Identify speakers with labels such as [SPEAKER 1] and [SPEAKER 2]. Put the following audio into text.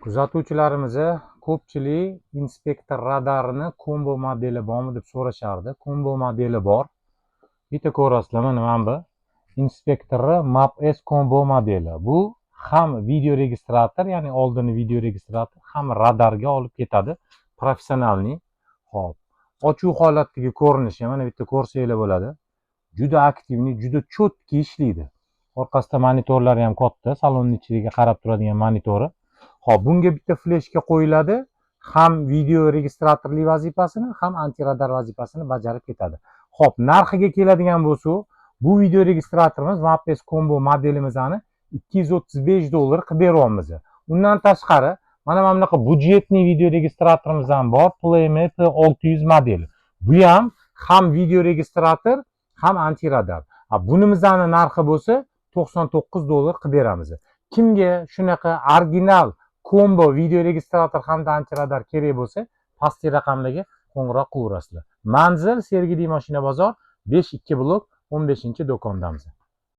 [SPEAKER 1] Kuzatuvchilarimiz ko'pchilik inspektor radarini kombo modeli bormi deb so'rashardi. Kombo modeli bor. Bitta ko'rasizlar, mana bu inspektori Map S kombo modeli. Bu ham video registrator, ya'ni oldini video registrator, ham radarga olib ketadi. Professionalniy. Xo'p. Ochuv holatdagi ko'rinishi mana bitta ko'rsanglar bo'ladi. Juda aktivniy, juda cho'tki ishlaydi. Orqasida monitorlari ham katta, salonning ichiga qarab turadigan monitori. Xo'p, bunga bitta fleshka qo'yiladi. Ham video registratorli vazifasini, ham antiradar vazifasini bajarib ketadi. Xo'p, narxiga keladigan bo'lsak, bu video registratorimiz Map S Combo modelimizni $235 qilib beryapmiz. Undan tashqari, mana bunaqa budjetli video registratorimiz ham bor, PlayMap 600 modeli. Bu ham video registrator, ham antiradar. Bunimizning narxi bo'lsa $99 qilib beramiz. Kimga shunaqa original kombo video registrator hamda antiradar kerak bo'lsa, pastki raqamlarga qo'ng'iroq qilaverasizlar. Manzil Sergeli mashina bozor 5-2 blok 15-do'kondamiz.